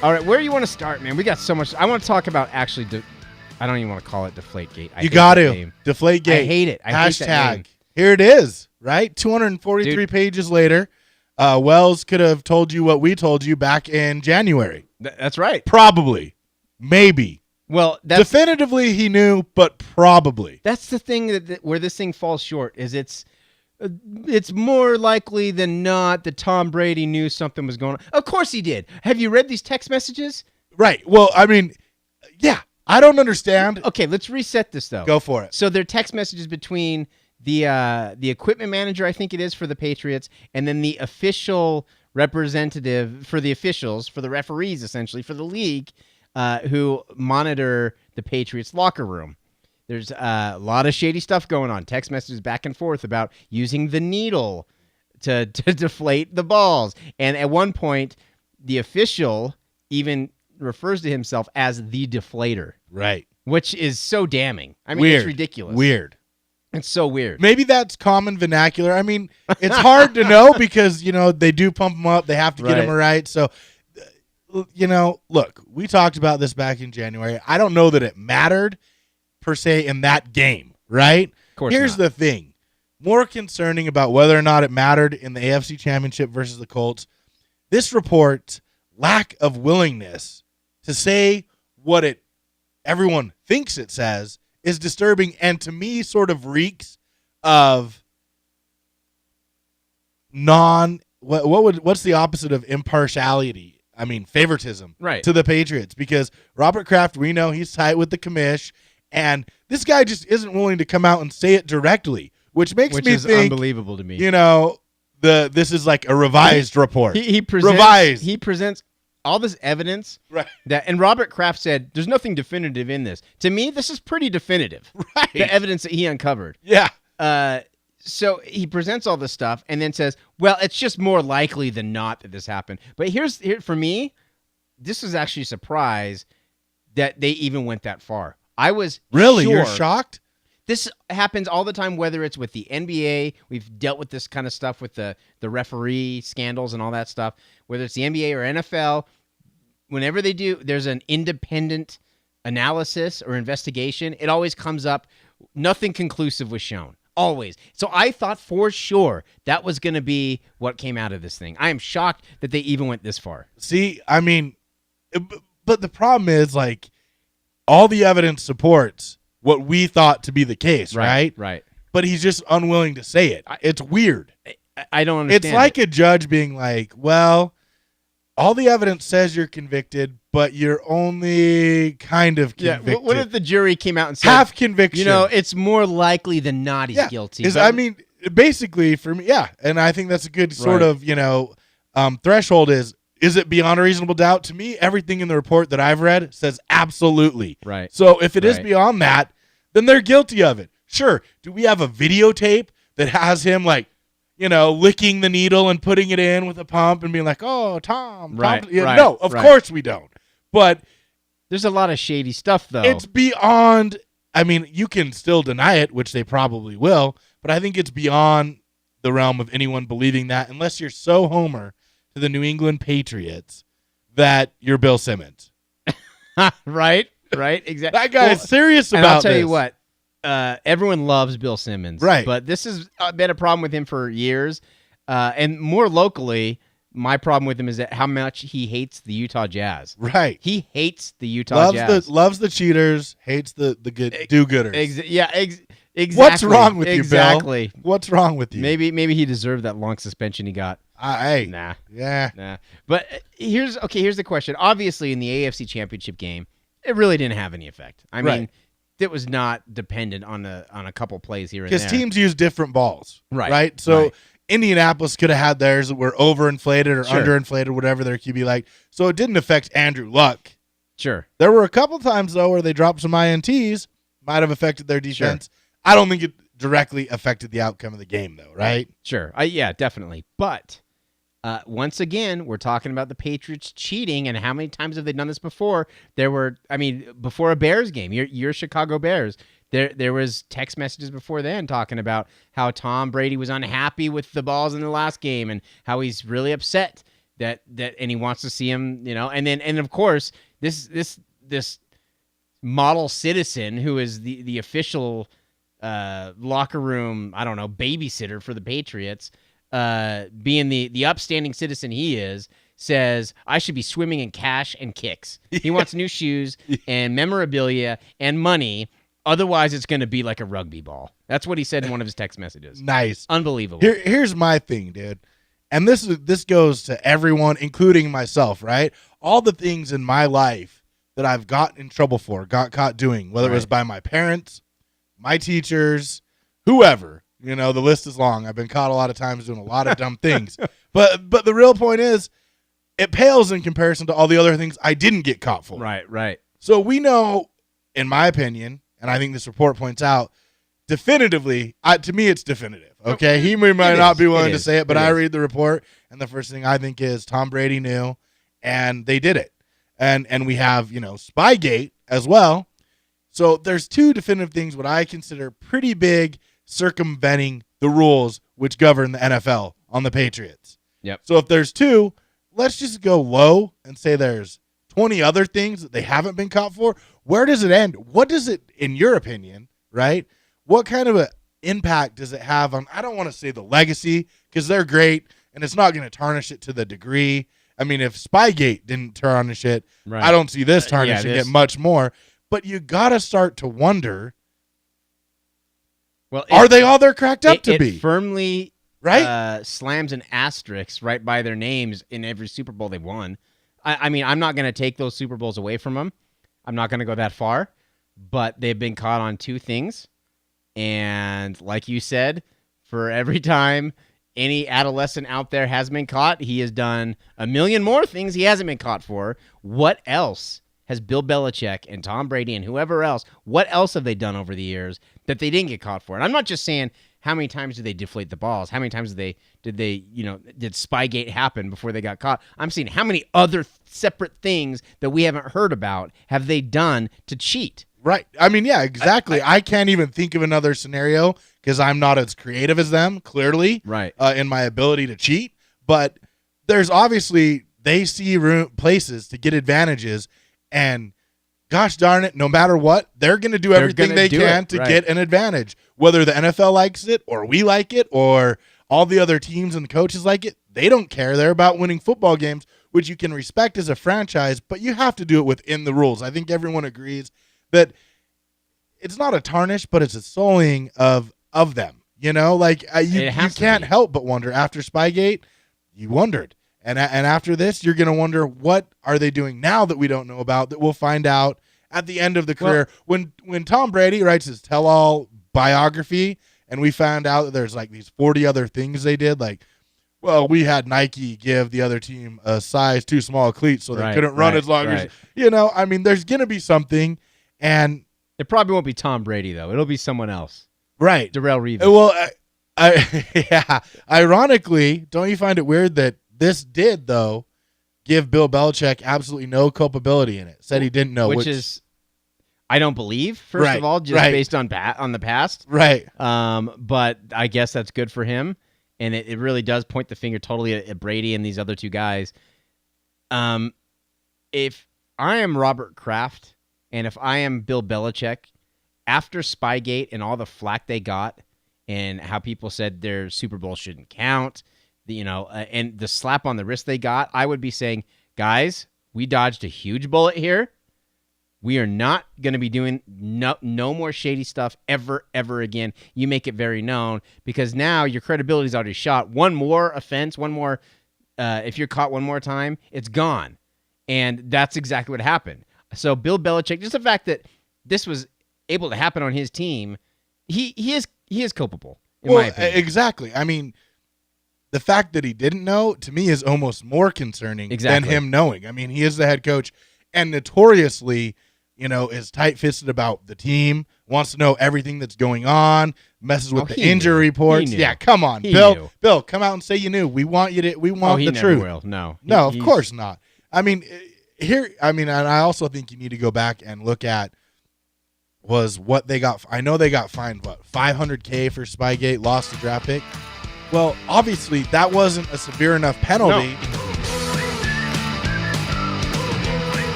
All right, where do you want to start, man? We got so much. I want to talk about actually. I don't even want to call it deflate-gate. You got to. Deflate-gate. I hate it. I hate that name. Here it is, right? 243 pages later. Wells could have told you what we told you back in January. That's right. Probably. Maybe. Well, definitively he knew, but probably. That's the thing where this thing falls short is it's more likely than not that Tom Brady knew something was going on. Of course he did. Have you read these text messages? Right. Well, I mean, yeah. I don't understand. Okay, let's reset this, though. Go for it. So there are text messages between the equipment manager, I think it is, for the Patriots, and then the official representative for the officials, for the referees, essentially, for the league, who monitor the Patriots locker room. There's a lot of shady stuff going on. Text messages back and forth about using the needle to deflate the balls. And at one point, the official even refers to himself as the deflator. Right. Which is so damning. I mean, weird. It's ridiculous. Weird. It's so weird. Maybe that's common vernacular. I mean, it's hard to know because, they do pump them up. They have to get them right. So, look, we talked about this back in January. I don't know that it mattered per se in that game, right? Of course Here's the thing. More concerning about whether or not it mattered in the AFC Championship versus the Colts, this report's lack of willingness to say what everyone thinks it says is disturbing, and to me sort of reeks of what's the opposite of impartiality? I mean, favoritism to the Patriots, because Robert Kraft, we know he's tight with the commish, and this guy just isn't willing to come out and say it directly, which makes me think unbelievable to me. This is like a revised report. He presents all this evidence, right? And Robert Kraft said, "There's nothing definitive in this." To me, this is pretty definitive. Right. The evidence that he uncovered. Yeah. So he presents all this stuff and then says, "Well, it's just more likely than not that this happened." But here for me, this was actually a surprise that they even went that far. I was really sure. You're shocked. This happens all the time, whether it's with the NBA. We've dealt with this kind of stuff with the referee scandals and all that stuff. Whether it's the NBA or NFL, whenever they do, there's an independent analysis or investigation. It always comes up, nothing conclusive was shown. Always. So I thought for sure that was going to be what came out of this thing. I am shocked that they even went this far. See, I mean, but the problem is, all the evidence supports what we thought to be the case, right? Right. But he's just unwilling to say it. It's weird. I don't understand. It's like a judge being like, well, all the evidence says you're convicted, but you're only kind of convicted. Yeah, what if the jury came out and said, half conviction? It's more likely than not he's guilty. I mean, basically, for me, yeah. And I think that's a good sort of, threshold is it beyond a reasonable doubt? To me, everything in the report that I've read says absolutely. Right. So if it is beyond that, then they're guilty of it. Sure. Do we have a videotape that has him licking the needle and putting it in with a pump and being like, "Oh, Tom." No, of course we don't. But there's a lot of shady stuff, though. It's beyond. I mean, you can still deny it, which they probably will, but I think it's beyond the realm of anyone believing that, unless you're so homer to the New England Patriots that you're Bill Simmons. Right, exactly. That guy is serious about this. And I'll tell this. you what, everyone loves Bill Simmons. Right. But this has been a problem with him for years. And more locally, my problem with him is that how much he hates the Utah Jazz. Right. He hates the Utah Jazz. Loves the cheaters, hates the good do-gooders. Exactly. What's wrong with you, Bill? What's wrong with you? Maybe he deserved that long suspension he got. Nah. Yeah. Nah. But here's the question. Obviously, in the AFC Championship game, it really didn't have any effect. I mean, it was not dependent on a couple plays here and there. Because teams use different balls. Right. So Indianapolis could have had theirs that were overinflated or underinflated, whatever their QB liked. So it didn't affect Andrew Luck. Sure. There were a couple times, though, where they dropped some INTs. Might have affected their defense. Sure. I don't think it directly affected the outcome of the game, though, right? Sure. Yeah, definitely. But once again, we're talking about the Patriots cheating, and how many times have they done this before? Before a Bears game, your Chicago Bears, there was text messages before then talking about how Tom Brady was unhappy with the balls in the last game and how he's really upset that and he wants to see him, and of course this model citizen who is the official locker room, I don't know, babysitter for the Patriots, being the upstanding citizen he is, says I should be swimming in cash and kicks. He wants new shoes and memorabilia and money. Otherwise, it's going to be like a rugby ball. That's what he said in one of his text messages. Nice. Unbelievable. Here's my thing, dude. And this goes to everyone, including myself, right? All the things in my life that I've got in trouble for, got caught doing, whether it was by my parents, my teachers, whoever. The list is long. I've been caught a lot of times doing a lot of dumb things. But the real point is, it pales in comparison to all the other things I didn't get caught for. Right. So we know, in my opinion, and I think this report points out, definitively, to me, it's definitive. Okay, he might not be willing to say it, but I read the report, and the first thing I think is Tom Brady knew, and they did it. And we have, Spygate as well. So there's two definitive things what I consider pretty big circumventing the rules which govern the NFL on the Patriots. Yep. So if there's two, let's just go low and say there's 20 other things that they haven't been caught for. Where does it end? What does it, in your opinion, right? What kind of an impact does it have on, I don't want to say the legacy, because they're great, and it's not going to tarnish it to the degree. I mean, if Spygate didn't tarnish it, I don't see this tarnishing it much more. But you got to start to wonder, are they all they're cracked up to be? It firmly slams an asterisk right by their names in every Super Bowl they've won. I mean, I'm not going to take those Super Bowls away from them. I'm not going to go that far. But they've been caught on two things. And like you said, for every time any adolescent out there has been caught, he has done a million more things he hasn't been caught for. What else has Bill Belichick and Tom Brady and whoever else, what else have they done over the years that they didn't get caught for? And I'm not just saying how many times did they deflate the balls? How many times did Spygate happen before they got caught? I'm saying how many other separate things that we haven't heard about have they done to cheat? Right. I mean, yeah, exactly. I can't even think of another scenario because I'm not as creative as them, clearly, in my ability to cheat. But there's obviously, they see places to get advantages, and gosh darn it, no matter what, they're going to do everything they can to get an advantage. Whether the NFL likes it or we like it or all the other teams and coaches like it, they don't care. They're about winning football games, which you can respect as a franchise, but you have to do it within the rules. I think everyone agrees that it's not a tarnish, but it's a sullying of them. You can't help but wonder. After Spygate, you wondered. And after this, you're going to wonder, what are they doing now that we don't know about that we'll find out at the end of the career? When Tom Brady writes his tell-all biography and we found out that there's like these 40 other things they did, like, well, we had Nike give the other team a size too small cleats so they couldn't run as long as, I mean, there's going to be something. And it probably won't be Tom Brady, though. It'll be someone else. Right. Darrelle Revis. Well, yeah. Ironically, don't you find it weird that this did, though, give Bill Belichick absolutely no culpability in it? Said he didn't know. Which is, I don't believe, first of all, just based on the past. Right. But I guess that's good for him. And it really does point the finger totally at Brady and these other two guys. If I am Robert Kraft, and if I am Bill Belichick, after Spygate and all the flack they got and how people said their Super Bowl shouldn't count, and the slap on the wrist they got, I would be saying, guys, we dodged a huge bullet here. We are not going to be doing no more shady stuff ever again. You make it very known, because now your credibility is already shot. One more offense, if you're caught one more time, it's gone. And that's exactly what happened. So Bill Belichick, just the fact that this was able to happen on his team, he is culpable, in my opinion. Exactly. I mean, the fact that he didn't know, to me, is almost more concerning than him knowing. I mean, he is the head coach and notoriously, is tight-fisted about the team, wants to know everything that's going on, messes with the injury reports. Yeah, come on, Bill. Bill, come out and say you knew. We want you to. We want the truth. Will. No, of course not. I mean, and I also think you need to go back and look at was what they got. I know they got fined, $500K for Spygate, lost the draft pick. Well, obviously that wasn't a severe enough penalty